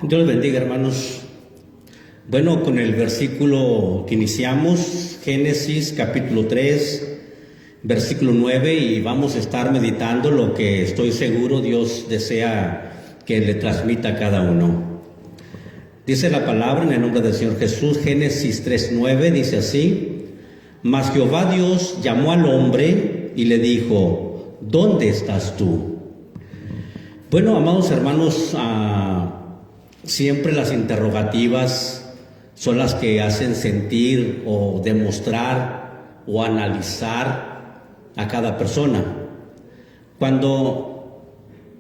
Dios les bendiga, hermanos. Bueno, con el versículo que iniciamos, Génesis capítulo 3, versículo 9, y vamos a estar meditando lo que estoy seguro Dios desea que le transmita a cada uno. Dice la palabra en el nombre del Señor Jesús, Génesis 3:9, dice así: Mas Jehová Dios llamó al hombre y le dijo: ¿Dónde estás tú? Bueno, amados hermanos, siempre las interrogativas son las que hacen sentir o demostrar o analizar a cada persona. Cuando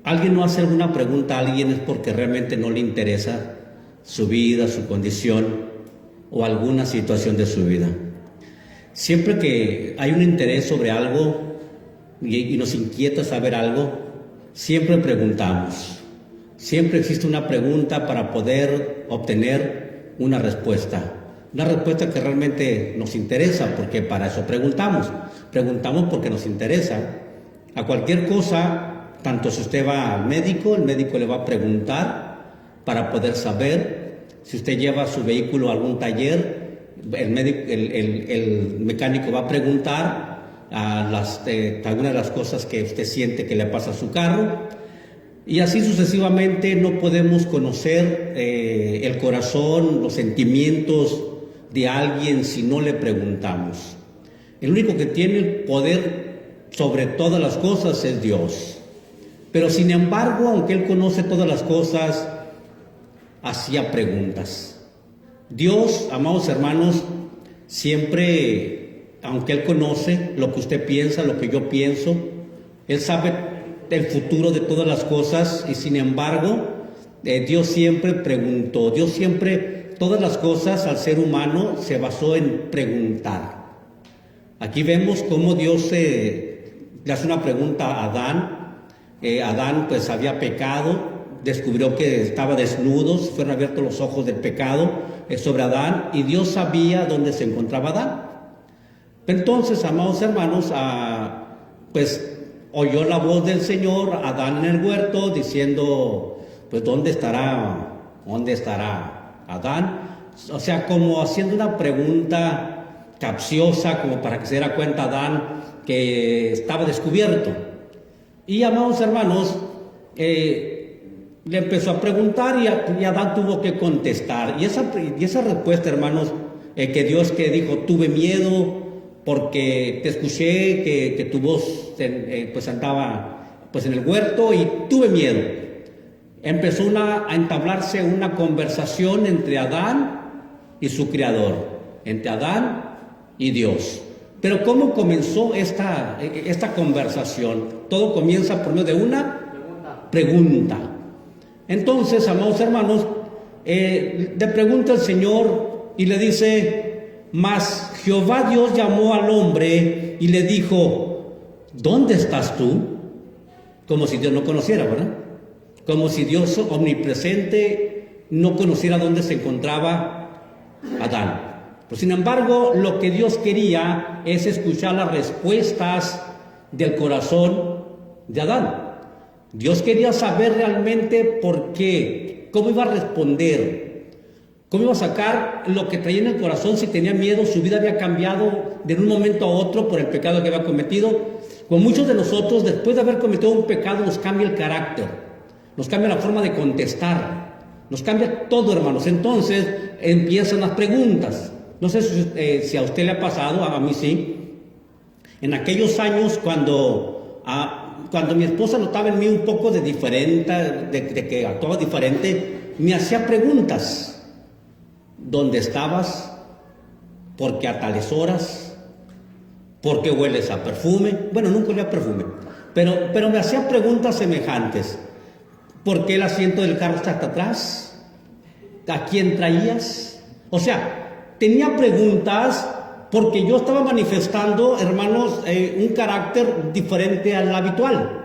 alguien no hace alguna pregunta a alguien es porque realmente no le interesa su vida, su condición o alguna situación de su vida. Siempre que hay un interés sobre algo y nos inquieta saber algo, siempre preguntamos. Siempre existe una pregunta para poder obtener una respuesta que realmente nos interesa, porque para eso preguntamos porque nos interesa. A cualquier cosa, tanto si usted va al médico, el médico le va a preguntar para poder saber. Si usted lleva su vehículo a algún taller, el mecánico va a preguntar algunas de las cosas que usted siente que le pasa a su carro. Y así sucesivamente. No podemos conocer el corazón, los sentimientos de alguien si no le preguntamos. El único que tiene el poder sobre todas las cosas es Dios. Pero sin embargo, aunque Él conoce todas las cosas, hacía preguntas. Dios, amados hermanos, siempre, aunque Él conoce lo que usted piensa, lo que yo pienso, Él sabe el futuro de todas las cosas, y sin embargo, Dios siempre preguntó. Dios siempre, todas las cosas al ser humano se basó en preguntar. Aquí vemos cómo Dios le hace una pregunta a Adán. Adán pues había pecado, descubrió que estaba desnudo, fueron abiertos los ojos del pecado sobre Adán, y Dios sabía dónde se encontraba Adán. Entonces, amados hermanos, pues oyó la voz del Señor, Adán en el huerto, diciendo, pues ¿dónde estará Adán? O sea, como haciendo una pregunta capciosa, como para que se diera cuenta Adán que estaba descubierto. Y, amados hermanos, le empezó a preguntar, y Adán tuvo que contestar. Y esa respuesta, hermanos, que Dios que dijo: tuve miedo porque te escuché que tu voz pues andaba pues en el huerto y tuve miedo. Empezó a entablarse una conversación entre Adán y su creador, entre Adán y Dios. Pero ¿cómo comenzó esta conversación? Todo comienza por medio de una pregunta. Entonces, amados hermanos, le pregunta el Señor y le dice: Mas Jehová Dios llamó al hombre y le dijo: ¿Dónde estás tú? Como si Dios no conociera, ¿verdad? Como si Dios omnipresente no conociera dónde se encontraba Adán. Pero sin embargo, lo que Dios quería es escuchar las respuestas del corazón de Adán. Dios quería saber realmente por qué, cómo iba a responder, cómo iba a sacar lo que traía en el corazón, si tenía miedo, su vida había cambiado de un momento a otro por el pecado que había cometido. Como muchos de nosotros, después de haber cometido un pecado, nos cambia el carácter, nos cambia la forma de contestar, nos cambia todo, hermanos. Entonces empiezan las preguntas. No sé si a usted le ha pasado, a mí sí. En aquellos años cuando mi esposa notaba en mí un poco de diferente, de que actuaba diferente, me hacía preguntas. ¿Dónde estabas? ¿Por qué a tales horas? ¿Por qué hueles a perfume? Bueno, nunca olía a perfume, pero me hacía preguntas semejantes. ¿Por qué el asiento del carro está hasta atrás? ¿A quién traías? O sea, tenía preguntas porque yo estaba manifestando, hermanos, un carácter diferente al habitual.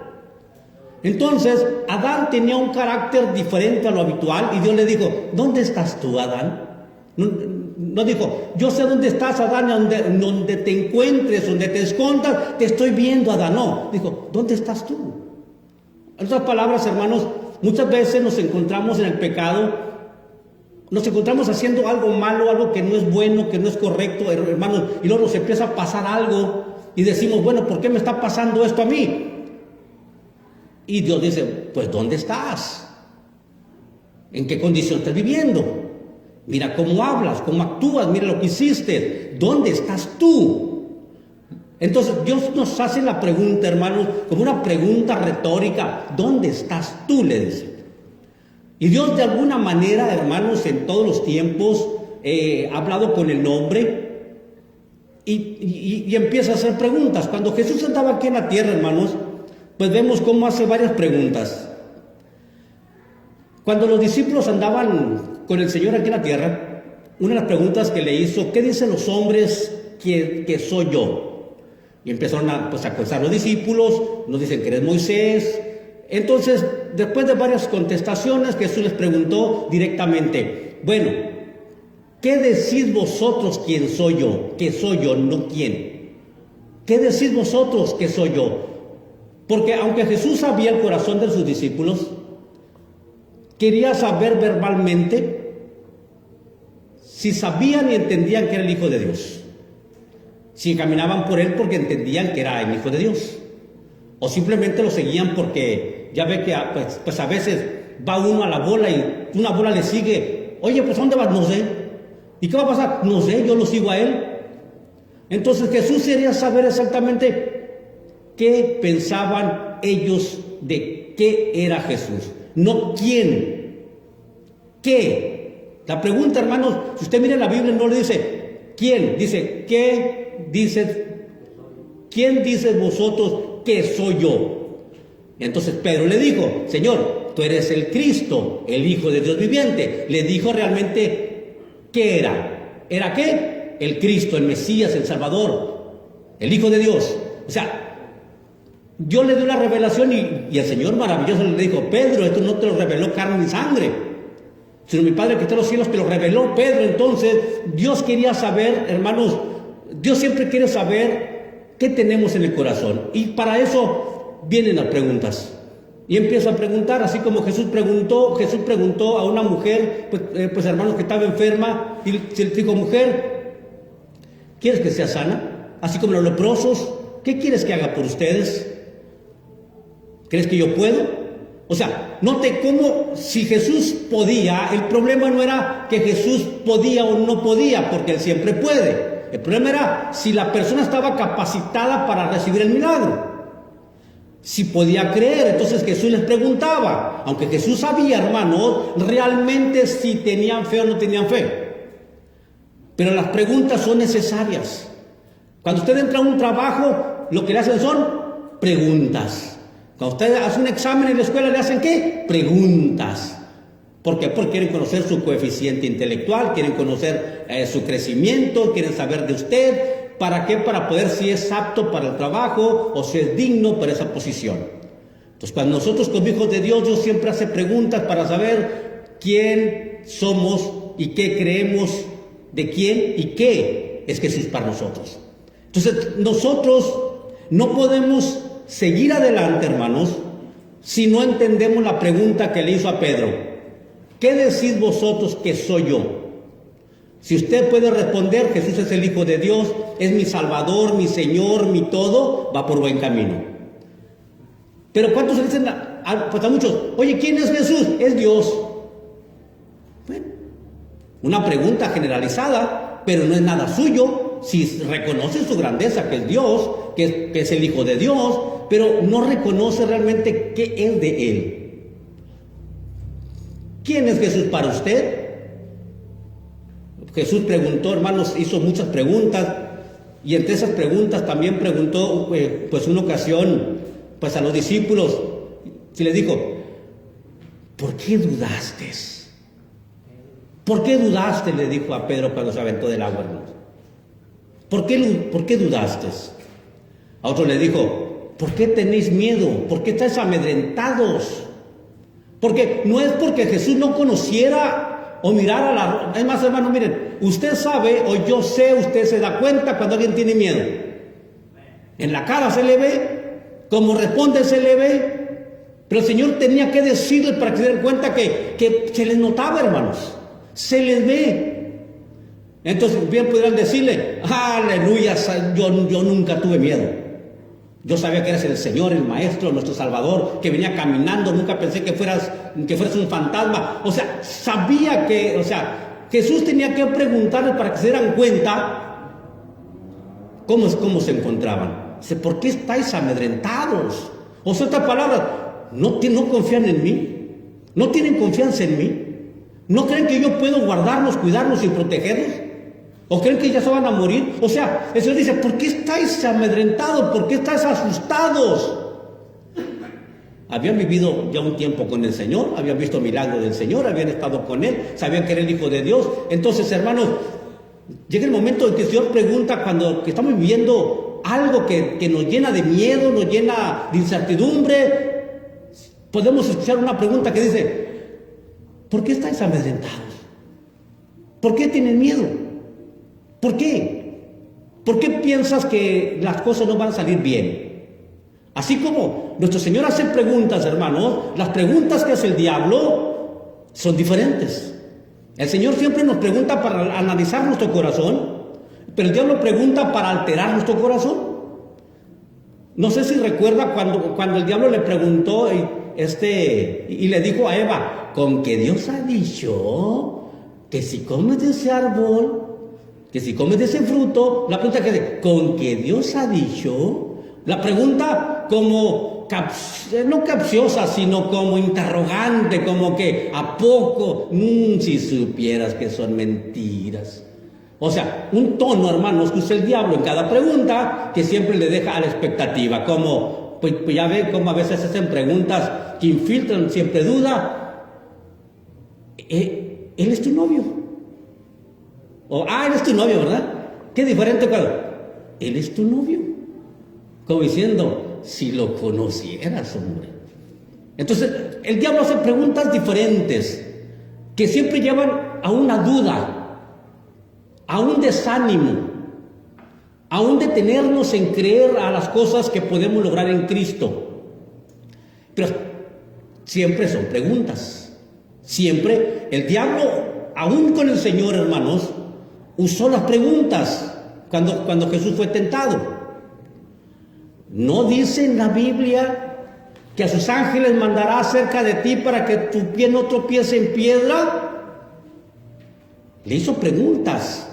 Entonces, Adán tenía un carácter diferente a lo habitual, y Dios le dijo: ¿dónde estás tú, Adán? No dijo: yo sé dónde estás, Adán, donde te encuentres, donde te escondas, te estoy viendo, Adán. No, dijo: ¿dónde estás tú? En otras palabras, hermanos, muchas veces nos encontramos en el pecado nos encontramos haciendo algo malo, algo que no es bueno, que no es correcto, hermanos, y luego nos empieza a pasar algo y decimos, bueno, ¿por qué me está pasando esto a mí? Y Dios dice, pues ¿dónde estás? ¿En qué condición estás viviendo? Mira cómo hablas, cómo actúas, mira lo que hiciste, ¿dónde estás tú? Entonces Dios nos hace la pregunta, hermanos, como una pregunta retórica, ¿dónde estás tú? Le dice. Y Dios de alguna manera, hermanos, en todos los tiempos ha hablado con el hombre y empieza a hacer preguntas. Cuando Jesús andaba aquí en la tierra, hermanos, pues vemos cómo hace varias preguntas. Cuando los discípulos andaban con el Señor aquí en la tierra, una de las preguntas que le hizo, ¿qué dicen los hombres que soy yo? Y empezaron a conversar los discípulos, nos dicen que eres Moisés. Entonces, después de varias contestaciones, Jesús les preguntó directamente, bueno, ¿qué decís vosotros quién soy yo? Que soy yo, no quién. ¿Qué decís vosotros que soy yo? Porque aunque Jesús sabía el corazón de sus discípulos, quería saber verbalmente si sabían y entendían que era el Hijo de Dios. Si caminaban por él porque entendían que era el Hijo de Dios. O simplemente lo seguían porque ya ve que pues a veces va uno a la bola y una bola le sigue. Oye, pues ¿a dónde vas? No sé. ¿Y qué va a pasar? No sé, yo lo sigo a él. Entonces Jesús quería saber exactamente qué pensaban ellos de qué era Jesús. No quién. ¿Qué? La pregunta, hermanos, si usted mira la Biblia, no le dice quién. Dice, ¿qué dices? ¿Quién dices vosotros que soy yo? Y entonces Pedro le dijo, Señor, tú eres el Cristo, el Hijo de Dios viviente. Le dijo realmente qué era. ¿Era qué? El Cristo, el Mesías, el Salvador, el Hijo de Dios. O sea, Dios le dio la revelación y el Señor maravilloso le dijo, Pedro, esto no te lo reveló carne ni sangre, sino mi Padre que está en los cielos te lo reveló. Pedro, entonces, Dios quería saber, hermanos, Dios siempre quiere saber qué tenemos en el corazón. Y para eso vienen las preguntas. Y empieza a preguntar, así como Jesús preguntó a una mujer, pues hermanos, que estaba enferma, y le dijo, mujer, ¿quieres que sea sana? Así como los leprosos, ¿qué quieres que haga por ustedes? ¿Crees que yo puedo? O sea, note cómo si Jesús podía, el problema no era que Jesús podía o no podía, porque Él siempre puede. El problema era si la persona estaba capacitada para recibir el milagro. Si podía creer. Entonces Jesús les preguntaba, aunque Jesús sabía, hermanos, realmente si tenían fe o no tenían fe. Pero las preguntas son necesarias. Cuando usted entra a un trabajo, lo que le hacen son preguntas. Cuando usted hace un examen en la escuela, ¿le hacen qué? Preguntas. ¿Por qué? Porque quieren conocer su coeficiente intelectual, quieren conocer su crecimiento, quieren saber de usted. ¿Para qué? Para poder si es apto para el trabajo o si es digno para esa posición. Entonces, cuando nosotros como hijos de Dios, Dios siempre hace preguntas para saber quién somos y qué creemos de quién y qué es Jesús para nosotros. Entonces, nosotros no podemos seguir adelante, hermanos, si no entendemos la pregunta que le hizo a Pedro. ¿Qué decís vosotros que soy yo? Si usted puede responder, Jesús es el Hijo de Dios, es mi Salvador, mi Señor, mi todo, va por buen camino. Pero ¿cuántos se dicen? Pues a muchos, oye, ¿quién es Jesús? Es Dios. Bueno, una pregunta generalizada, pero no es nada suyo. Si reconoce su grandeza, que es Dios, que es el Hijo de Dios, pero no reconoce realmente qué es de Él. ¿Quién es Jesús para usted? Jesús preguntó, hermanos, hizo muchas preguntas, y entre esas preguntas también preguntó, pues una ocasión, pues a los discípulos, y les dijo, ¿por qué dudaste? ¿Por qué dudaste? Le dijo a Pedro cuando se aventó del agua, hermanos. ¿Por qué dudaste? A otro le dijo, ¿por qué tenéis miedo? ¿Por qué estáis amedrentados? Porque no es porque Jesús no conociera o mirara la... Es más, hermano, miren, usted sabe o yo sé, usted se da cuenta cuando alguien tiene miedo. En la cara se le ve, como responde se le ve, pero el Señor tenía que decirle para que se den cuenta que se les notaba, hermanos. se les ve. Entonces bien podrían decirle, aleluya, yo nunca tuve miedo. Yo sabía que eres el Señor, el Maestro, nuestro Salvador, que venía caminando, nunca pensé que fueras un fantasma. O sea, sabía que, Jesús tenía que preguntarles para que se dieran cuenta cómo se encontraban. Dice, ¿por qué estáis amedrentados? O sea, otras palabras, ¿no confían en mí? ¿No tienen confianza en mí? ¿No creen que yo puedo guardarlos, cuidarlos y protegerlos? ¿O creen que ya se van a morir? O sea, el Señor dice, ¿por qué estáis amedrentados? ¿Por qué estáis asustados? Habían vivido ya un tiempo con el Señor, habían visto milagros del Señor, habían estado con Él, sabían que era el Hijo de Dios. Entonces, hermanos, llega el momento en que el Señor pregunta que estamos viviendo algo que nos llena de miedo, nos llena de incertidumbre. Podemos escuchar una pregunta que dice, ¿por qué estáis amedrentados? ¿Por qué tienen miedo? ¿Por qué? ¿Por qué piensas que las cosas no van a salir bien? Así como nuestro Señor hace preguntas, hermanos, las preguntas que hace el diablo son diferentes. El Señor siempre nos pregunta para analizar nuestro corazón, pero el diablo pregunta para alterar nuestro corazón. No sé si recuerda cuando el diablo le preguntó y le dijo a Eva, ¿con que Dios ha dicho que si comes de ese árbol, que si comes de ese fruto? La pregunta que dice, ¿con que Dios ha dicho? La pregunta como, no capciosa, sino como interrogante, como que, ¿a poco? Si supieras que son mentiras. O sea, un tono, hermanos, que usa el diablo en cada pregunta, que siempre le deja a la expectativa, como, pues ya ven cómo a veces hacen preguntas que infiltran siempre duda. ¿Él es tu novio? O, él es tu novio, ¿verdad? Qué diferente cuando, él es tu novio. Como diciendo, si lo conocieras, hombre. Entonces, el diablo hace preguntas diferentes, que siempre llevan a una duda, a un desánimo, a un detenernos en creer a las cosas que podemos lograr en Cristo. Pero siempre son preguntas. Siempre el diablo, aún con el Señor, hermanos, usó las preguntas cuando Jesús fue tentado. ¿No dice en la Biblia que a sus ángeles mandará cerca de ti para que tu pie no tropiece en piedra? Le hizo preguntas.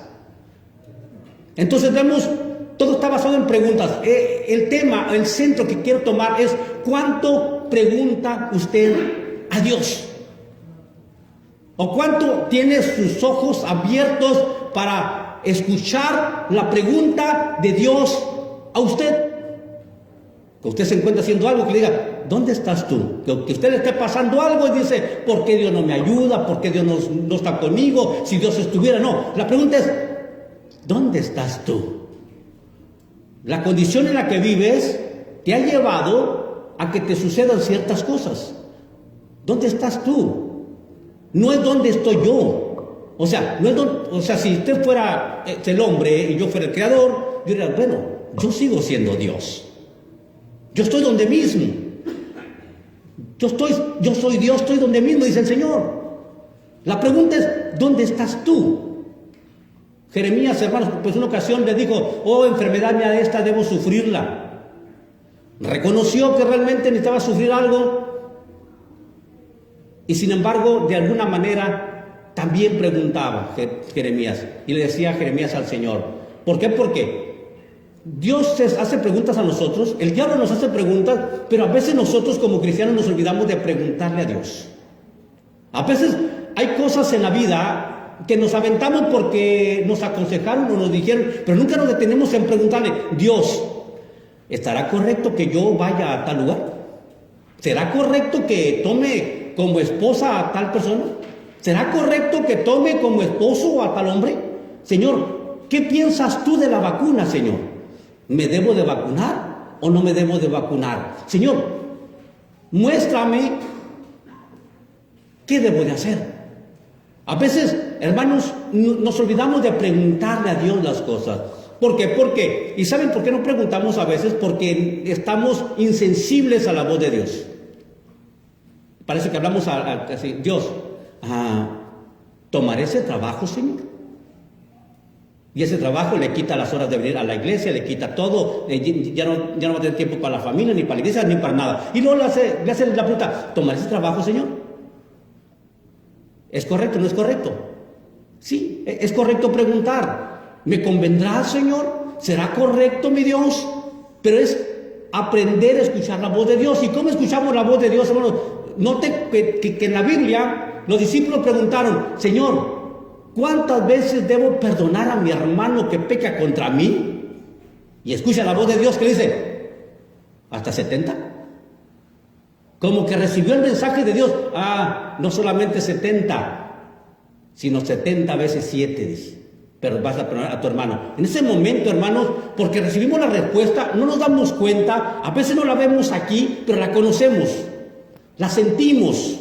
Entonces vemos, todo está basado en preguntas. El tema, el centro que quiero tomar es, ¿cuánto pregunta usted a Dios? ¿O cuánto tiene sus ojos abiertos para escuchar la pregunta de Dios a usted? Que usted se encuentra haciendo algo, que le diga, ¿dónde estás tú? Que usted le esté pasando algo y dice, ¿por qué Dios no me ayuda? ¿Por qué Dios no está conmigo? Si Dios estuviera, no. La pregunta es, ¿dónde estás tú? La condición en la que vives te ha llevado a que te sucedan ciertas cosas. ¿Dónde estás tú? No es dónde estoy yo. O sea, si usted fuera el hombre y yo fuera el creador, yo diría, bueno, yo sigo siendo Dios. Yo estoy donde mismo. Yo soy Dios, estoy donde mismo, dice el Señor. La pregunta es, ¿dónde estás tú? Jeremías, hermanos, pues una ocasión le dijo, enfermedad mía esta, debo sufrirla. Reconoció que realmente necesitaba sufrir algo. Y sin embargo, de alguna manera, también preguntaba Jeremías. Y le decía Jeremías al Señor. ¿Por qué? Porque Dios hace preguntas a nosotros, el diablo nos hace preguntas, pero a veces nosotros como cristianos nos olvidamos de preguntarle a Dios. A veces hay cosas en la vida que nos aventamos porque nos aconsejaron o nos dijeron, pero nunca nos detenemos en preguntarle, Dios, ¿estará correcto que yo vaya a tal lugar? ¿Será correcto que tome como esposa a tal persona? ¿Será correcto que tome como esposo a tal hombre? Señor, ¿qué piensas tú de la vacuna, Señor? ¿Me debo de vacunar o no me debo de vacunar? Señor, muéstrame qué debo de hacer. A veces, hermanos, nos olvidamos de preguntarle a Dios las cosas. ¿Por qué? Porque, ¿y saben por qué no preguntamos a veces? Porque estamos insensibles a la voz de Dios. Parece que hablamos así, Dios, ¿tomaré ese trabajo, Señor? Y ese trabajo le quita las horas de venir a la iglesia, le quita todo, ya no va a tener tiempo para la familia, ni para la iglesia, ni para nada. Y luego le hace la pregunta, ¿tomaré ese trabajo, Señor? ¿Es correcto o no es correcto? Sí, es correcto preguntar. ¿Me convendrá, Señor? ¿Será correcto, mi Dios? Pero es aprender a escuchar la voz de Dios. ¿Y cómo escuchamos la voz de Dios, hermanos? Note que en la Biblia los discípulos preguntaron, Señor, ¿cuántas veces debo perdonar a mi hermano que peca contra mí? Y escucha la voz de Dios que dice, ¿hasta 70? Como que recibió el mensaje de Dios. No solamente 70, sino 70 veces 7, dice. Pero vas a perdonar a tu hermano. En ese momento, hermanos, porque recibimos la respuesta, no nos damos cuenta, a veces no la vemos aquí, pero la conocemos, la sentimos.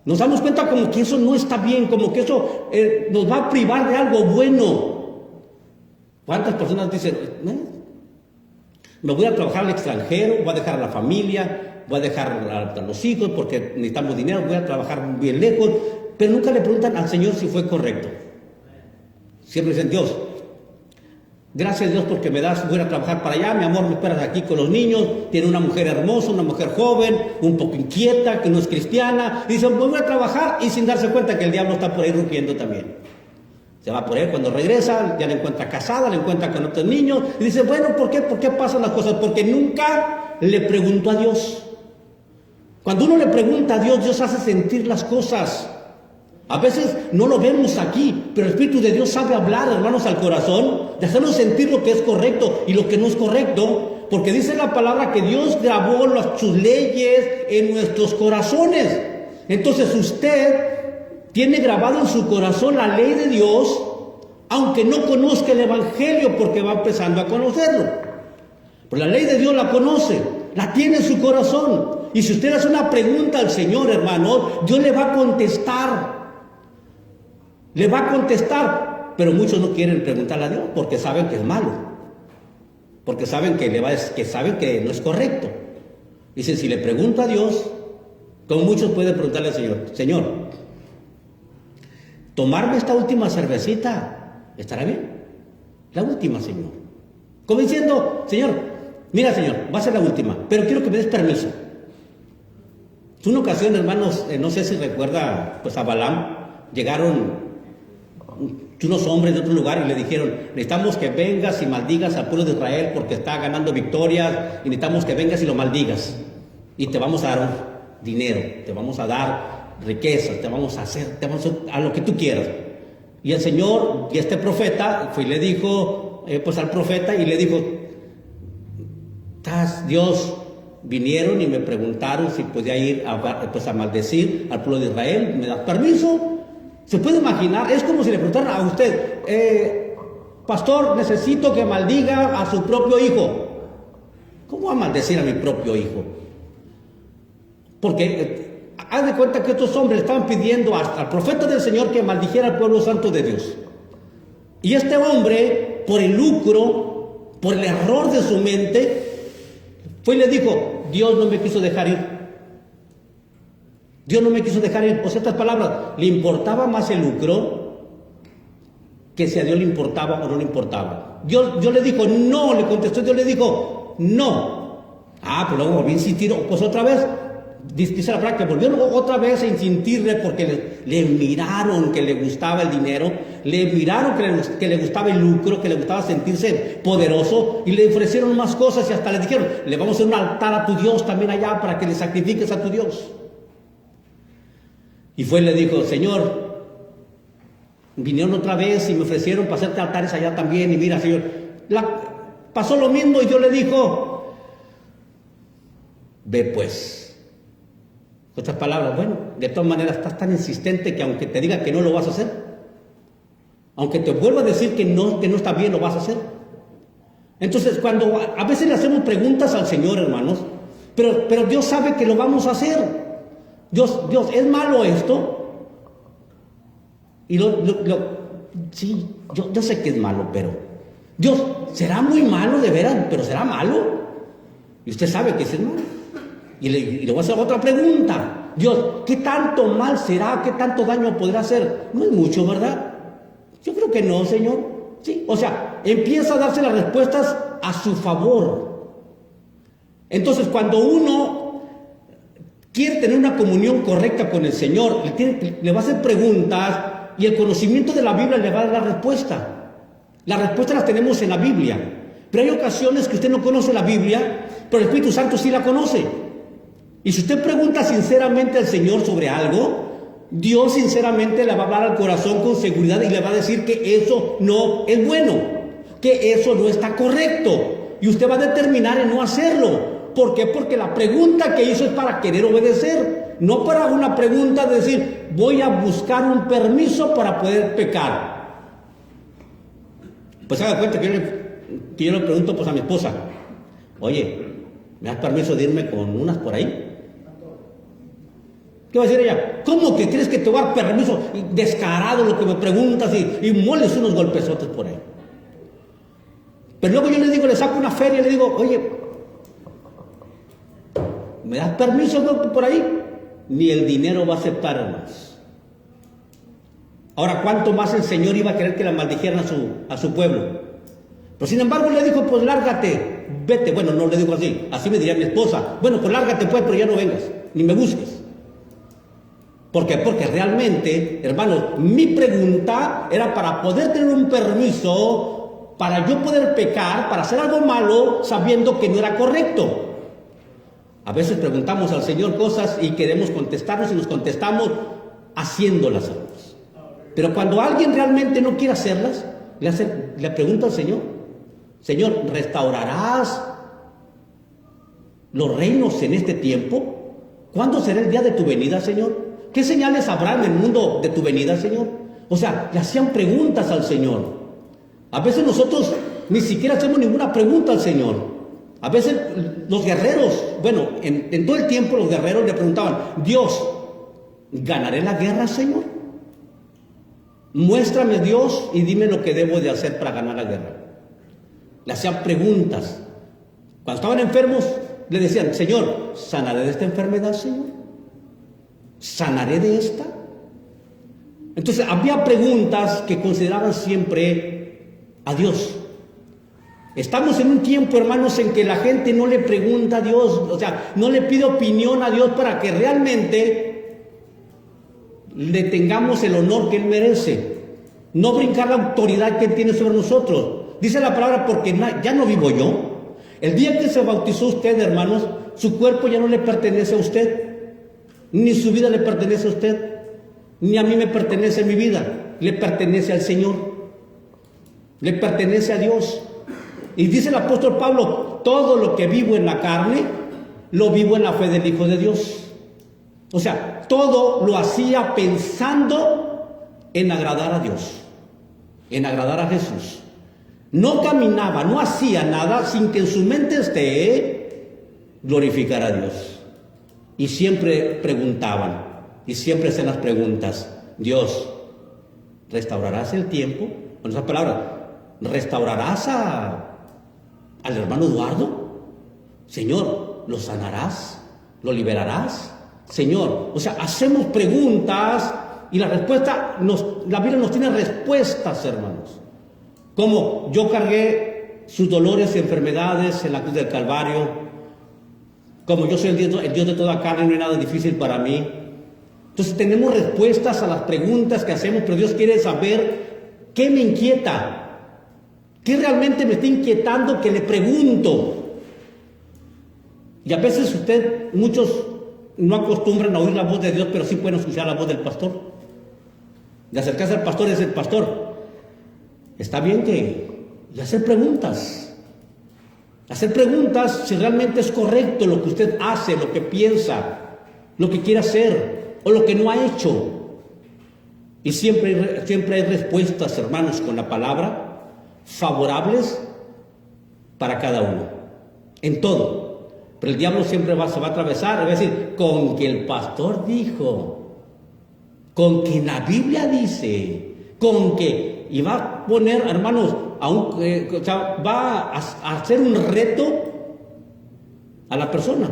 Nos damos cuenta como que eso no está bien, como que eso nos va a privar de algo bueno. ¿Cuántas personas dicen, me voy a trabajar al extranjero, voy a dejar a la familia, voy a dejar a los hijos porque necesitamos dinero, voy a trabajar bien lejos, pero nunca le preguntan al Señor si fue correcto? Siempre dicen, Dios, gracias a Dios porque me das, voy a trabajar para allá, mi amor, me esperas aquí con los niños, tiene una mujer hermosa, una mujer joven, un poco inquieta, que no es cristiana, y dicen, voy a trabajar, y sin darse cuenta que el diablo está por ahí rugiendo también. Se va por ahí, cuando regresa, ya la encuentra casada, la encuentra con otros niños, y dice, bueno, ¿por qué pasan las cosas? Porque nunca le preguntó a Dios. Cuando uno le pregunta a Dios, Dios hace sentir las cosas. A veces no lo vemos aquí, pero el Espíritu de Dios sabe hablar, hermanos, al corazón, de hacernos sentir lo que es correcto y lo que no es correcto, porque dice la palabra que Dios grabó sus leyes en nuestros corazones. Entonces usted tiene grabado en su corazón la ley de Dios, aunque no conozca el Evangelio, porque va empezando a conocerlo. Pero la ley de Dios la conoce, la tiene en su corazón. Y si usted hace una pregunta al Señor, hermano, Dios le va a contestar. Le va a contestar, pero muchos no quieren preguntarle a Dios porque saben que es malo, porque saben que no es correcto. Dicen, si le pregunto a Dios, como muchos pueden preguntarle al Señor, Señor, tomarme esta última cervecita, ¿estará bien? La última, Señor. Como diciendo, Señor, mira, Señor, va a ser la última, pero quiero que me des permiso. En una ocasión, hermanos, no sé si recuerda, pues a Balaam, llegaron unos hombres de otro lugar y le dijeron, necesitamos que vengas y maldigas al pueblo de Israel porque está ganando victorias y necesitamos que vengas y lo maldigas y te vamos a dar dinero, te vamos a dar riquezas, te vamos a hacer a lo que tú quieras. Y el Señor y este profeta fue y le dijo pues al profeta y le dijo, Dios, vinieron y me preguntaron si podía ir a maldecir al pueblo de Israel, ¿me das permiso? ¿Se puede imaginar? Es como si le preguntaran a usted, pastor, necesito que maldiga a su propio hijo. ¿Cómo va a maldecir a mi propio hijo? Porque haz de cuenta que estos hombres estaban pidiendo al profeta del Señor que maldijera al pueblo santo de Dios. Y este hombre, por el lucro, por el error de su mente, fue y le dijo, Dios no me quiso dejar ir. Dios no me quiso dejar ir. O sea, estas palabras, le importaba más el lucro que si a Dios le importaba o no le importaba. Dios le dijo, no, le contestó, Dios le dijo, no. Pues luego volvió a insistir, pues otra vez, dice la palabra que volvió otra vez a insistirle porque le miraron que le gustaba el dinero, le miraron que le gustaba el lucro, que le gustaba sentirse poderoso y le ofrecieron más cosas y hasta le dijeron, le vamos a hacer un altar a tu Dios también allá para que le sacrifiques a tu Dios. Y fue y le dijo, Señor, vinieron otra vez y me ofrecieron para hacerte altares allá también. Y mira, Señor, pasó lo mismo y Dios le dijo, ve pues. Otras palabras, bueno, de todas maneras estás tan insistente que aunque te diga que no lo vas a hacer, aunque te vuelva a decir que no está bien, lo vas a hacer. Entonces, cuando a veces le hacemos preguntas al Señor, hermanos, pero Dios sabe que lo vamos a hacer. Dios, ¿es malo esto? Y sí, yo sé que es malo, pero Dios, ¿será muy malo de veras? ¿Pero será malo? Y usted sabe que es malo. Y le voy a hacer otra pregunta. Dios, ¿qué tanto mal será? ¿Qué tanto daño podrá hacer? No es mucho, ¿verdad? Yo creo que no, Señor. Sí, o sea, empieza a darse las respuestas a su favor. Entonces, cuando uno quiere tener una comunión correcta con el Señor, le va a hacer preguntas y el conocimiento de la Biblia le va a dar la respuesta. Las respuestas las tenemos en la Biblia. Pero hay ocasiones que usted no conoce la Biblia, pero el Espíritu Santo sí la conoce. Y si usted pregunta sinceramente al Señor sobre algo, Dios sinceramente le va a hablar al corazón con seguridad y le va a decir que eso no es bueno, que eso no está correcto. Y usted va a determinar en no hacerlo. ¿Por qué? Porque la pregunta que hizo es para querer obedecer, no para una pregunta de decir, voy a buscar un permiso para poder pecar. Pues haga cuenta que yo le pregunto pues a mi esposa, oye, ¿me das permiso de irme con unas por ahí? ¿Qué va a decir ella? ¿Cómo que crees que te voy a dar permiso? Descarado lo que me preguntas y moles unos golpezotes por ahí. Pero luego yo le digo, le saco una feria y le digo, oye, ¿me das permiso por ahí? Ni el dinero va a aceptar más. Ahora, ¿cuánto más el Señor iba a querer que la maldijeran a su pueblo? Pero sin embargo le dijo, pues lárgate, vete. Bueno, no le digo así me diría mi esposa. Bueno, pues lárgate pues, pero ya no vengas, ni me busques. ¿Por qué? Porque realmente, hermanos, mi pregunta era para poder tener un permiso, para yo poder pecar, para hacer algo malo, sabiendo que no era correcto. A veces preguntamos al Señor cosas y queremos contestarnos y nos contestamos haciéndolas, hermanos. Pero cuando alguien realmente no quiere hacerlas, le pregunta al Señor, Señor, ¿restaurarás los reinos en este tiempo? ¿Cuándo será el día de tu venida, Señor? ¿Qué señales habrá en el mundo de tu venida, Señor? O sea, le hacían preguntas al Señor. A veces nosotros ni siquiera hacemos ninguna pregunta al Señor. A veces los guerreros, bueno, en todo el tiempo los guerreros le preguntaban, Dios, ¿ganaré la guerra, Señor? Muéstrame, Dios, y dime lo que debo de hacer para ganar la guerra. Le hacían preguntas. Cuando estaban enfermos, le decían, Señor, ¿sanaré de esta enfermedad, Señor? ¿Sanaré de esta? Entonces había preguntas que consideraban siempre a Dios. Estamos en un tiempo, hermanos, en que la gente no le pregunta a Dios, o sea, no le pide opinión a Dios para que realmente le tengamos el honor que Él merece. No brincar la autoridad que Él tiene sobre nosotros. Dice la palabra, porque ya no vivo yo. El día que se bautizó usted, hermanos, su cuerpo ya no le pertenece a usted. Ni su vida le pertenece a usted, ni a mí me pertenece mi vida, le pertenece al Señor, le pertenece a Dios. Y dice el apóstol Pablo, todo lo que vivo en la carne, lo vivo en la fe del Hijo de Dios. O sea, todo lo hacía pensando en agradar a Dios, en agradar a Jesús. No caminaba, no hacía nada sin que en su mente esté glorificar a Dios. Y siempre preguntaban, y siempre hacen las preguntas, Dios, ¿restaurarás el tiempo? Con esas palabras, ¿restaurarás al hermano Eduardo? Señor, ¿lo sanarás? ¿Lo liberarás? Señor, o sea, hacemos preguntas y la respuesta, la Biblia nos tiene respuestas, hermanos. Como yo cargué sus dolores y enfermedades en la cruz del Calvario, como yo soy el Dios de toda carne, no hay nada difícil para mí. Entonces tenemos respuestas a las preguntas que hacemos, pero Dios quiere saber qué me inquieta, qué realmente me está inquietando que le pregunto. Y a veces muchos no acostumbran a oír la voz de Dios, pero sí pueden escuchar la voz del pastor. De acercarse al pastor y decir, pastor, está bien y hacer preguntas. Hacer preguntas si realmente es correcto lo que usted hace, lo que piensa, lo que quiere hacer o lo que no ha hecho. Y siempre hay respuestas, hermanos, con la palabra, favorables para cada uno, en todo. Pero el diablo siempre se va a atravesar y va a decir, con que el pastor dijo, con que la Biblia dice, con que... Y va a poner, hermanos, va a hacer un reto a la persona.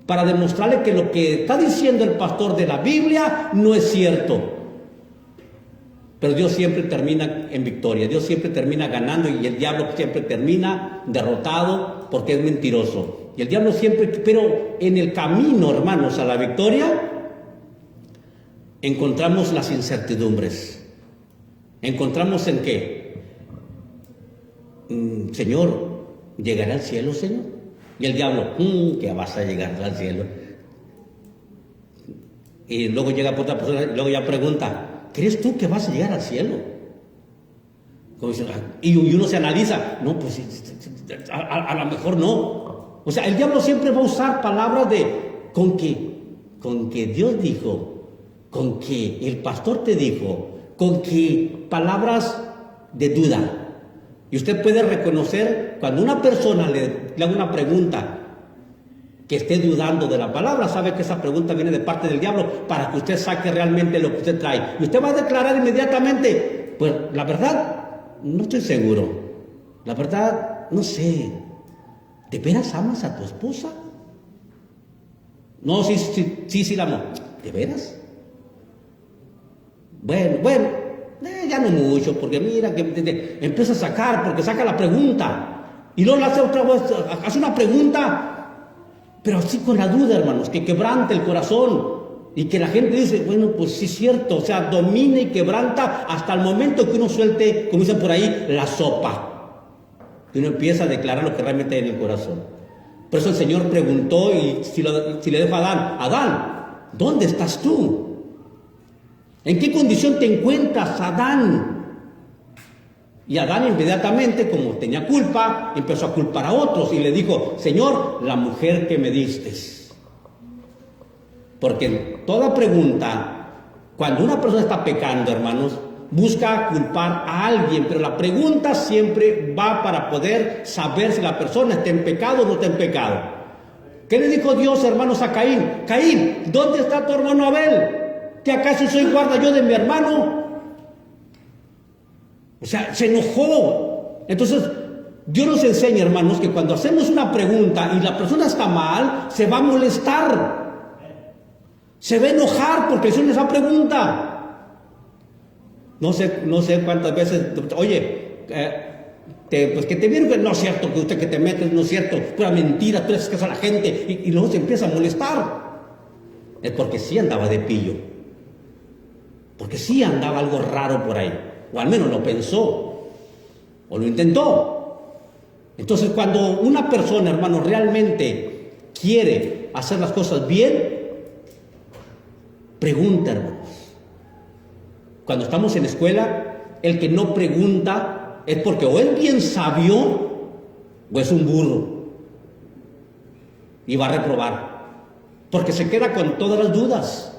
para demostrarle que lo que está diciendo el pastor de la Biblia no es cierto. Pero Dios siempre termina en victoria, Dios siempre termina ganando y el diablo siempre termina derrotado porque es mentiroso. Y el diablo siempre, pero en el camino, hermanos, a la victoria, encontramos las incertidumbres. ¿Encontramos en qué? Señor, ¿llegaré al cielo, Señor? Y el diablo, que vas a llegar al cielo. Y luego llega otra persona y luego ya pregunta, ¿crees tú que vas a llegar al cielo? Como dice, y uno se analiza, no, pues a lo mejor no. O sea, el diablo siempre va a usar palabras de con que Dios dijo, con que el pastor te dijo, con que palabras de duda. Y usted puede reconocer cuando una persona le haga una pregunta que esté dudando de la palabra, sabe que esa pregunta viene de parte del diablo para que usted saque realmente lo que usted trae. Y usted va a declarar inmediatamente, pues la verdad, no estoy seguro. La verdad, no sé. ¿De veras amas a tu esposa? No, sí la amo. ¿De veras? Bueno, ya no mucho, porque mira que empieza a sacar, porque saca la pregunta. Y luego le hace otra vez, hace una pregunta, pero así con la duda, hermanos, que quebrante el corazón. Y que la gente dice, bueno, pues sí es cierto, o sea, domina y quebranta hasta el momento que uno suelte, como dicen por ahí, la sopa. Y uno empieza a declarar lo que realmente hay en el corazón. Por eso el Señor preguntó, y si le dejo a Adán, ¿dónde estás tú? ¿En qué condición te encuentras, Adán? Y Adán inmediatamente, como tenía culpa, empezó a culpar a otros y le dijo, Señor, la mujer que me diste. Porque en toda pregunta, cuando una persona está pecando, hermanos, busca culpar a alguien, pero la pregunta siempre va para poder saber si la persona está en pecado o no está en pecado. ¿Qué le dijo Dios, hermanos, a Caín? Caín, ¿dónde está tu hermano Abel? ¿Que acaso soy guarda yo de mi hermano? O sea, se enojó. Entonces, Dios nos enseña, hermanos, que cuando hacemos una pregunta y la persona está mal, se va a molestar. Se va a enojar porque hicieron esa pregunta. No sé cuántas veces, oye, pues que te vieron que no es cierto, que usted que te metes, no es cierto, pura mentira, tú le haces caso a la gente, y luego se empieza a molestar. Es porque sí andaba de pillo. Porque sí andaba algo raro por ahí, o al menos lo pensó, o lo intentó. Entonces, cuando una persona, hermano, realmente quiere hacer las cosas bien, pregunta, hermanos. Cuando estamos en la escuela, el que no pregunta es porque o es bien sabio o es un burro y va a reprobar, porque se queda con todas las dudas.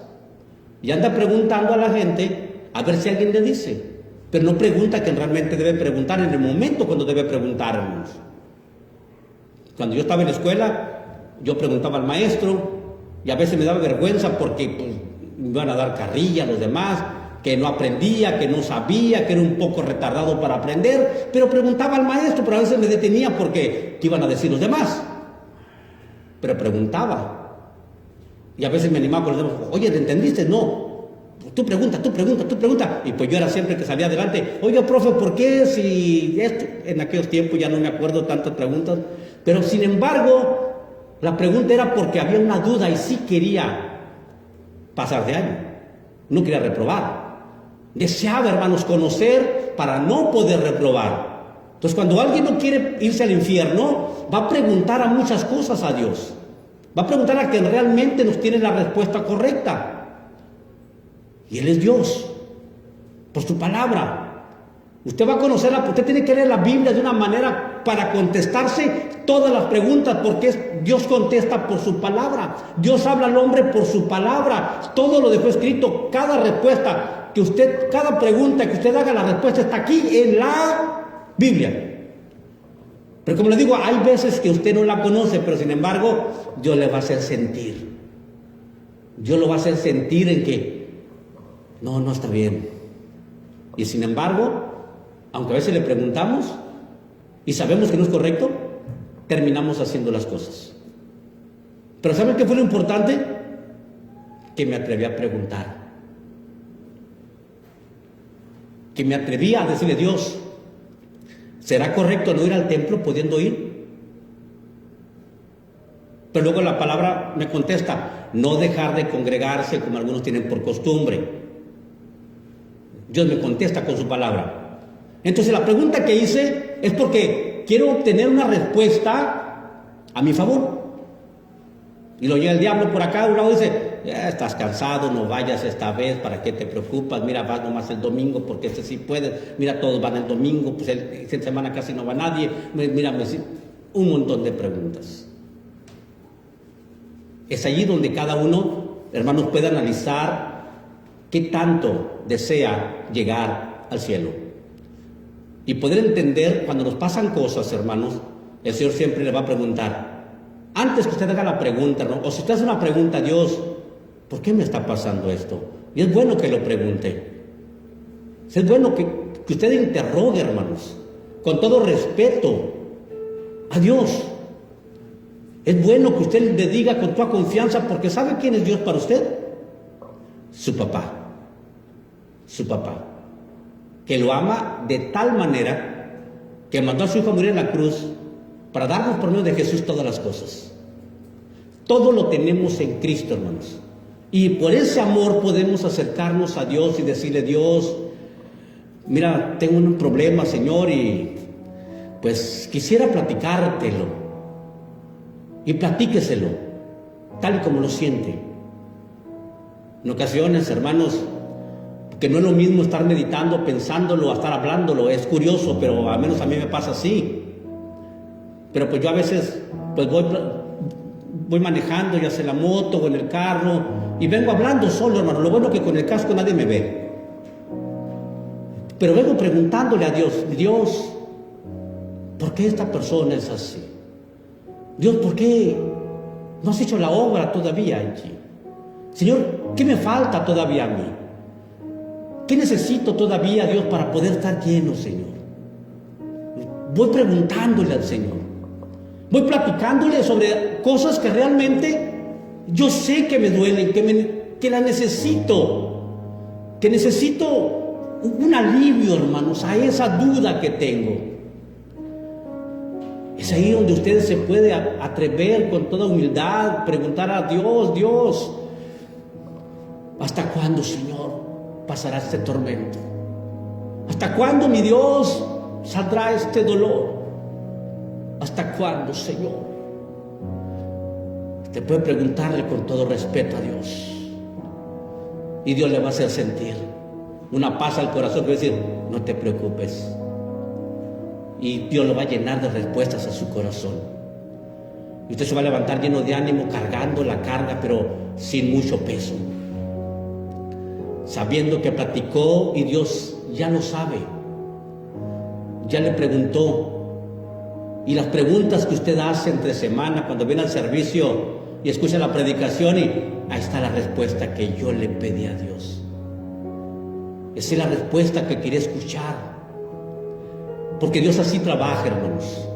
Y anda preguntando a la gente a ver si alguien le dice, pero no pregunta que realmente debe preguntar en el momento cuando debe preguntar, hermanos. Cuando yo estaba en la escuela, yo preguntaba al maestro y a veces me daba vergüenza porque pues, me iban a dar carrilla a los demás, que no aprendía, que no sabía, que era un poco retardado para aprender, pero preguntaba al maestro, pero a veces me detenía porque ¿qué iban a decir los demás? Pero preguntaba. Y a veces me animaba con los demás, oye, ¿le entendiste? No. Tú pregunta. Y pues yo era siempre que salía adelante, oye, profe, ¿por qué si esto? En aquellos tiempos ya no me acuerdo tantas preguntas, pero sin embargo, la pregunta era porque había una duda y sí quería pasar de año. No quería reprobar. Deseaba, hermanos, conocer para no poder reprobar. Entonces, cuando alguien no quiere irse al infierno, va a preguntar a muchas cosas a Dios. Va a preguntar a quien realmente nos tiene la respuesta correcta. Y Él es Dios. Por su palabra. Usted va a conocer, usted tiene que leer la Biblia de una manera para contestarse todas las preguntas, porque Dios contesta por su palabra. Dios habla al hombre por su palabra. Todo lo dejó escrito. Cada respuesta que usted, cada pregunta que usted haga, la respuesta está aquí en la Biblia. Pero como le digo, hay veces que usted no la conoce, pero sin embargo, Dios le va a hacer sentir. Dios lo va a hacer sentir en que no está bien. Y sin embargo, aunque a veces le preguntamos y sabemos que no es correcto, terminamos haciendo las cosas. Pero ¿saben qué fue lo importante? Que me atreví a preguntar. Que me atreví a decirle: Dios, ¿será correcto no ir al templo pudiendo ir? Pero luego la palabra me contesta: no dejar de congregarse como algunos tienen por costumbre. Dios me contesta con su palabra. Entonces la pregunta que hice es porque quiero obtener una respuesta a mi favor. Y lo llega el diablo por acá, un lado dice: ya estás cansado, no vayas esta vez, ¿para qué te preocupas? Mira, vas nomás el domingo, porque ese sí puedes. Mira, todos van el domingo, pues esta semana casi no va nadie. Mira, un montón de preguntas. Es allí donde cada uno, hermanos, puede analizar qué tanto desea llegar al cielo. Y poder entender cuando nos pasan cosas, hermanos, el Señor siempre le va a preguntar. Antes que usted haga la pregunta, ¿no? O si usted hace una pregunta a Dios: ¿por qué me está pasando esto? Y es bueno que lo pregunte. Es bueno que usted interrogue, hermanos, con todo respeto a Dios. Es bueno que usted le diga con toda confianza, porque ¿sabe quién es Dios para usted? Su papá. Su papá. Que lo ama de tal manera que mandó a su hijo a morir en la cruz para darnos por medio de Jesús todas las cosas. Todo lo tenemos en Cristo, hermanos. Y por ese amor podemos acercarnos a Dios y decirle: Dios, mira, tengo un problema, Señor, y pues quisiera platicártelo. Y platíqueselo, tal y como lo siente. En ocasiones, hermanos, que no es lo mismo estar meditando, pensándolo, a estar hablándolo. Es curioso, pero al menos a mí me pasa así. Pero pues yo a veces pues voy manejando, ya sea en la moto o en el carro, y vengo hablando solo, hermano. Lo bueno es que con el casco nadie me ve. Pero vengo preguntándole a Dios: Dios, ¿por qué esta persona es así? Dios, ¿por qué no has hecho la obra todavía allí? Señor, ¿qué me falta todavía a mí? ¿Qué necesito todavía, Dios, para poder estar lleno, Señor? Voy preguntándole al Señor. Voy platicándole sobre cosas que realmente yo sé que me duelen, que las necesito. Que necesito un alivio, hermanos, a esa duda que tengo. Es ahí donde usted se puede atrever con toda humildad, preguntar a Dios: Dios, ¿hasta cuándo, Señor, pasará este tormento? ¿Hasta cuándo, mi Dios, saldrá este dolor? ¿Hasta cuándo, Señor? Usted puede preguntarle con todo respeto a Dios. Y Dios le va a hacer sentir una paz al corazón que va a decir: no te preocupes. Y Dios lo va a llenar de respuestas a su corazón. Y usted se va a levantar lleno de ánimo, cargando la carga, pero sin mucho peso. Sabiendo que platicó y Dios ya lo sabe. Ya le preguntó. Y las preguntas que usted hace entre semana, cuando viene al servicio y escucha la predicación, y ahí está la respuesta que yo le pedí a Dios. Esa es la respuesta que quería escuchar. Porque Dios así trabaja, hermanos.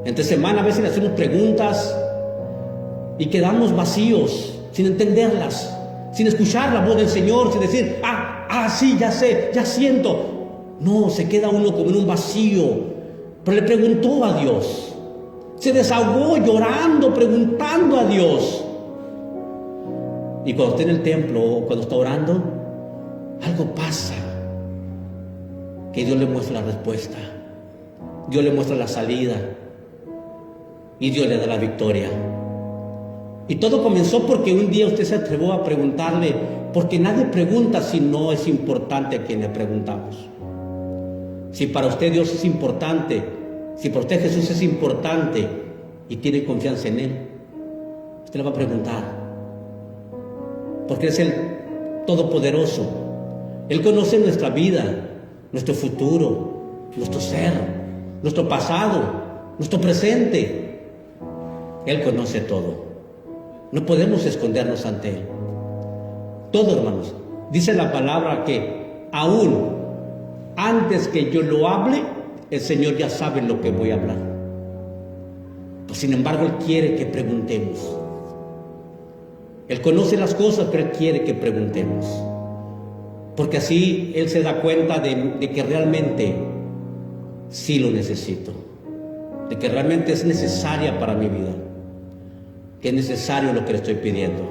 Entre semana a veces le hacemos preguntas y quedamos vacíos, sin entenderlas, sin escuchar la voz del Señor, sin decir: sí, ya sé, ya siento. No, se queda uno como en un vacío. Pero le preguntó a Dios. Se desahogó llorando, preguntando a Dios. Y cuando está en el templo, cuando está orando, algo pasa. Que Dios le muestra la respuesta. Dios le muestra la salida. Y Dios le da la victoria. Y todo comenzó porque un día usted se atrevió a preguntarle, porque nadie pregunta si no es importante a quien le preguntamos. Si para usted Dios es importante, si para usted Jesús es importante y tiene confianza en Él, usted le va a preguntar. Porque es el Todopoderoso. Él conoce nuestra vida, nuestro futuro, nuestro ser, nuestro pasado, nuestro presente. Él conoce todo. No podemos escondernos ante Él. Todo, hermanos. Dice la palabra que aún antes que yo lo hable, el Señor ya sabe lo que voy a hablar. Pues, sin embargo, Él quiere que preguntemos. Él conoce las cosas, pero Él quiere que preguntemos. Porque así Él se da cuenta de que realmente sí lo necesito. De que realmente es necesaria para mi vida. Que es necesario lo que le estoy pidiendo.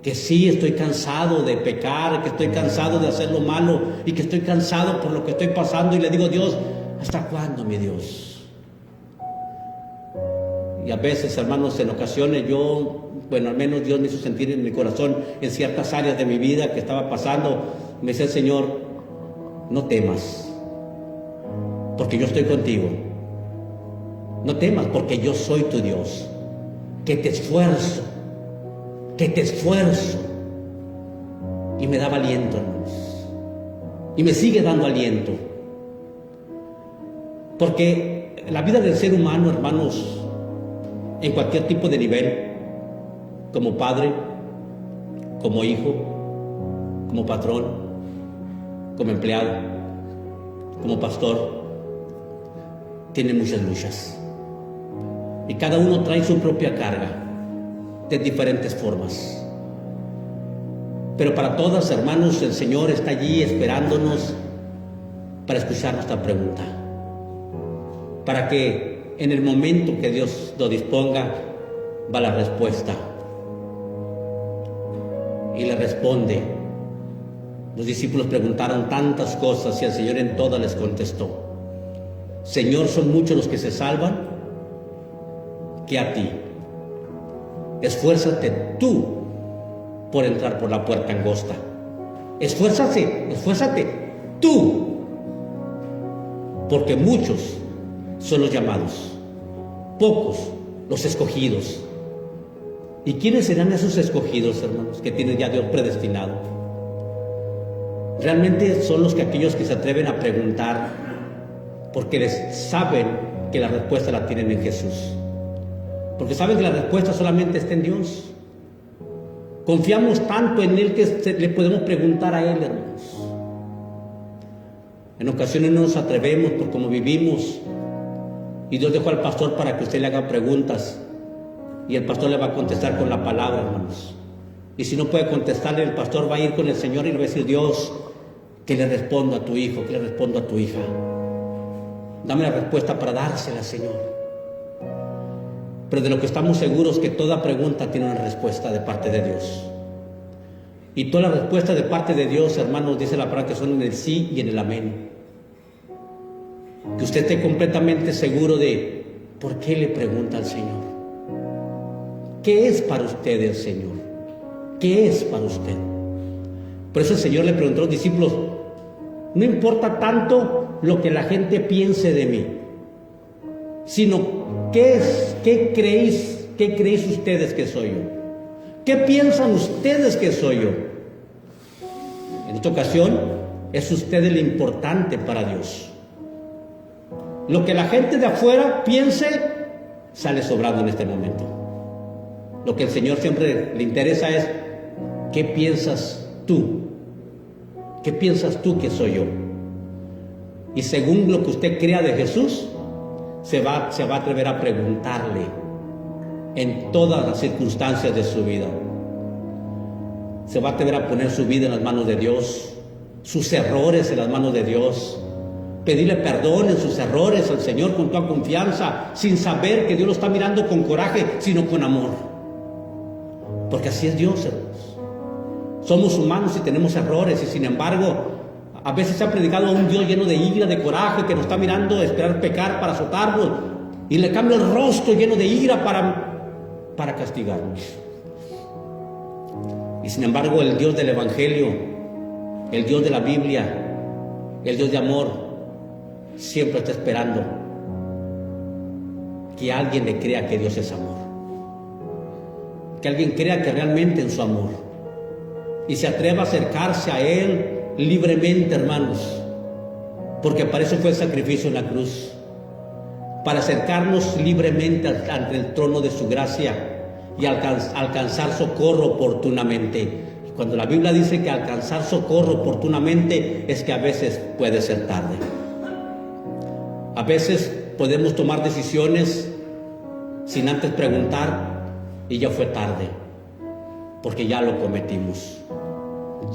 Que sí estoy cansado de pecar, que estoy cansado de hacer lo malo y que estoy cansado por lo que estoy pasando. Y le digo, Dios, ¿hasta cuándo, mi Dios? Y a veces, hermanos, en ocasiones al menos Dios me hizo sentir en mi corazón, en ciertas áreas de mi vida que estaba pasando, me decía el Señor, no temas, porque yo estoy contigo. No temas, porque yo soy tu Dios, que te esfuerzo. Y me daba aliento, hermanos. Y me sigue dando aliento. Porque la vida del ser humano, hermanos, en cualquier tipo de nivel, como padre, como hijo, como patrón, como empleado, como pastor, tiene muchas luchas. Y cada uno trae su propia carga de diferentes formas. Pero para todas, hermanos, el Señor está allí esperándonos para escuchar nuestra pregunta. Para que en el momento que Dios lo disponga, va la respuesta. Y le responde. Los discípulos preguntaron tantas cosas y el Señor en todas les contestó. Señor, son muchos los que se salvan, que a ti. Esfuérzate tú por entrar por la puerta angosta. Esfuérzate tú. Porque muchos son los llamados, pocos los escogidos. ¿Y quiénes serán esos escogidos, hermanos, que tienen ya Dios predestinado? Realmente son aquellos que se atreven a preguntar porque saben que la respuesta la tienen en Jesús. Porque saben que la respuesta solamente está en Dios. Confiamos tanto en Él que le podemos preguntar a Él, hermanos. En ocasiones no nos atrevemos por cómo vivimos. Y Dios dejó al pastor para que usted le haga preguntas. Y el pastor le va a contestar con la palabra, hermanos. Y si no puede contestarle, el pastor va a ir con el Señor y le va a decir, Dios, que le respondo a tu hijo, que le respondo a tu hija. Dame la respuesta para dársela, Señor. Pero de lo que estamos seguros que toda pregunta tiene una respuesta de parte de Dios. Y toda la respuesta de parte de Dios, hermanos, dice la palabra que son en el sí y en el amén. Que usted esté completamente seguro de por qué le pregunta al Señor. ¿Qué es para usted el Señor? ¿Qué es para usted? Por eso el Señor le preguntó a los discípulos, no importa tanto lo que la gente piense de mí, sino ¿qué creéis ustedes que soy yo? ¿Qué piensan ustedes que soy yo? En esta ocasión, es usted el importante para Dios. Lo que la gente de afuera piense, sale sobrando en este momento. Lo que el Señor siempre le interesa es, ¿qué piensas tú? ¿Qué piensas tú que soy yo? Y según lo que usted crea de Jesús, se va a atrever a preguntarle en todas las circunstancias de su vida. Se va a atrever a poner su vida en las manos de Dios, sus errores en las manos de Dios, pedirle perdón en sus errores al Señor con toda confianza, sin saber que Dios lo está mirando con coraje, sino con amor. Porque así es Dios, hermanos. Somos humanos y tenemos errores, y sin embargo, a veces se ha predicado a un Dios lleno de ira, de coraje, que nos está mirando a esperar pecar para azotarnos, y le cambia el rostro lleno de ira para castigarnos. Y sin embargo, el Dios del Evangelio, el Dios de la Biblia, el Dios de amor, siempre está esperando que alguien le crea que Dios es amor, que alguien crea que realmente en su amor, y se atreva a acercarse a Él libremente, hermanos, porque para eso fue el sacrificio en la cruz, para acercarnos libremente ante el trono de su gracia y alcanzar socorro oportunamente. Y cuando la Biblia dice que alcanzar socorro oportunamente, es que a veces puede ser tarde. A veces podemos tomar decisiones sin antes preguntar y ya fue tarde. porque ya lo cometimos,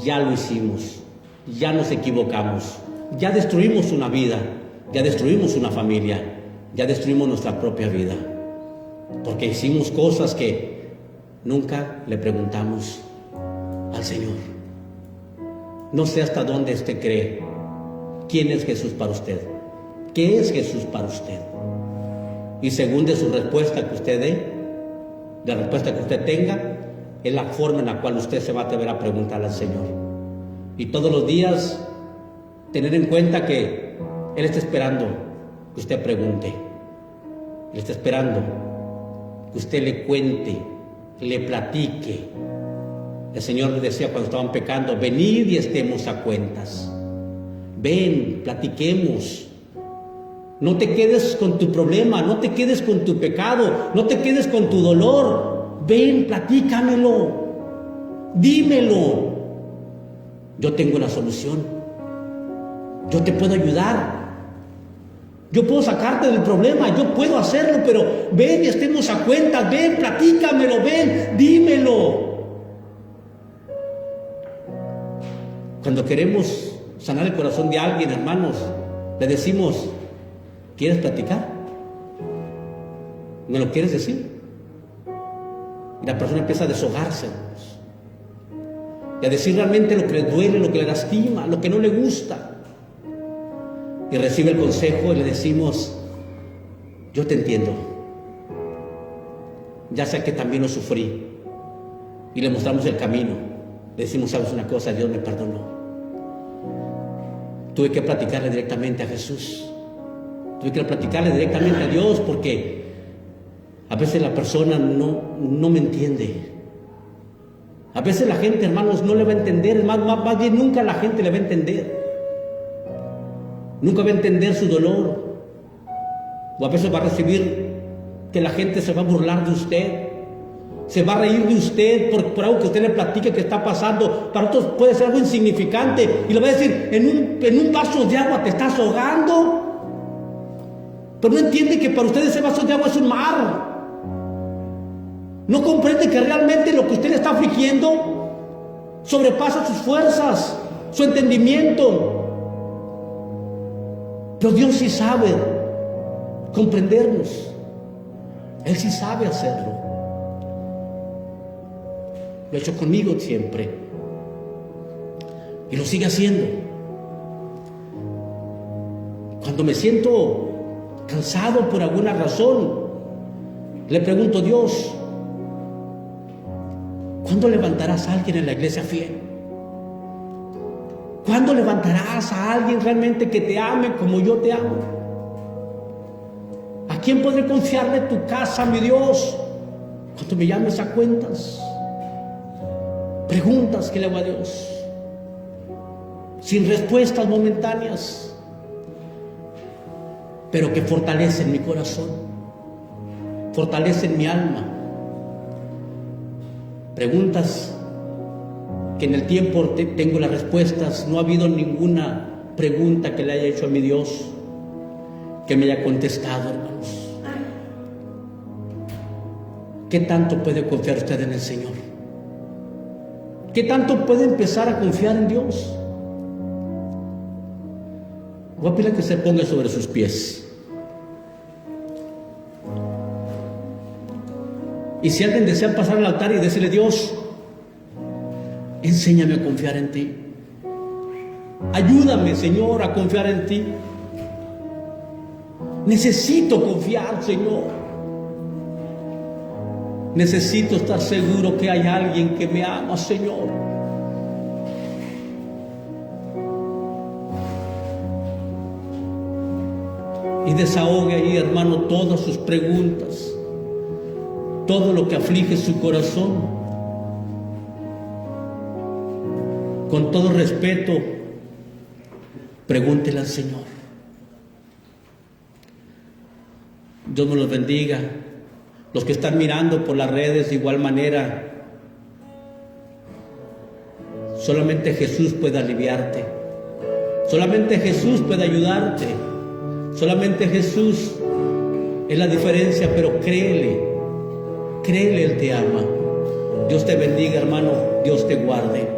ya lo hicimos, ya nos equivocamos, ya destruimos una vida, ya destruimos una familia, ya destruimos nuestra propia vida, porque hicimos cosas que nunca le preguntamos al Señor. No sé hasta dónde usted cree. ¿Quién es Jesús para usted? ¿Qué es Jesús para usted? Y según de su respuesta que usted dé, la respuesta que usted tenga, es la forma en la cual usted se va a atrever a preguntar al Señor. Y todos los días tener en cuenta que Él está esperando que usted pregunte. Él está esperando que usted le cuente, le platique. El Señor le decía cuando estaban pecando: venid y estemos a cuentas. Ven, platiquemos. No te quedes con tu problema, no te quedes con tu pecado, no te quedes con tu dolor. Ven, platícamelo, dímelo. Yo tengo la solución. Yo te puedo ayudar. Yo puedo sacarte del problema, yo puedo hacerlo, pero ven y estemos a cuentas. Ven, platícamelo, ven, dímelo. Cuando queremos sanar el corazón de alguien, hermanos, le decimos: ¿quieres platicar? ¿Me lo quieres decir? Y la persona empieza a deshogarse, hermanos, y a decir realmente lo que le duele, lo que le lastima, lo que no le gusta. Y recibe el consejo y le decimos: yo te entiendo, ya sé que también lo sufrí. Y le mostramos el camino. Le decimos: sabes una cosa, Dios me perdonó. Tuve que platicarle directamente a Jesús. Tuve que platicarle directamente a Dios, porque a veces la persona no me entiende. A veces la gente, hermanos, no le va a entender. Más bien nunca la gente le va a entender. Nunca va a entender su dolor. O a veces va a recibir que la gente se va a burlar de usted. Se va a reír de usted por algo que usted le platique que está pasando. Para otros puede ser algo insignificante. Y le va a decir: en un vaso de agua te estás ahogando. Pero no entiende que para usted ese vaso de agua es un mar. No comprende que realmente lo que usted le está afligiendo sobrepasa sus fuerzas, su entendimiento. Pero Dios sí sabe comprendernos. Él sí sabe hacerlo. Lo ha hecho conmigo siempre. Y lo sigue haciendo. Cuando me siento cansado por alguna razón, le pregunto: Dios, ¿cuándo levantarás a alguien en la iglesia fiel? ¿Cuándo levantarás a alguien realmente que te ame como yo te amo? ¿A quién podré confiarle tu casa, mi Dios, cuando me llames a cuentas? Preguntas que le hago a Dios, sin respuestas momentáneas, pero que fortalecen mi corazón, fortalecen mi alma. Preguntas que en el tiempo tengo las respuestas. No ha habido ninguna pregunta que le haya hecho a mi Dios que me haya contestado, hermanos. ¿Qué tanto puede confiar usted en el Señor? ¿Qué tanto puede empezar a confiar en Dios? Voy a pedirle que se ponga sobre sus pies. Y si alguien desea pasar al altar y decirle: Dios, enséñame a confiar en ti. Ayúdame, Señor, a confiar en ti. Necesito confiar, Señor. Necesito estar seguro que hay alguien que me ama, Señor. Y desahogue ahí, hermano, todas sus preguntas, todo lo que aflige su corazón. Con todo respeto, pregúntele al Señor. Dios nos los bendiga. Los que están mirando por las redes, de igual manera, solamente Jesús puede aliviarte. Solamente Jesús puede ayudarte. Solamente Jesús es la diferencia, pero créele, Él te ama. Dios te bendiga, hermano. Dios te guarde.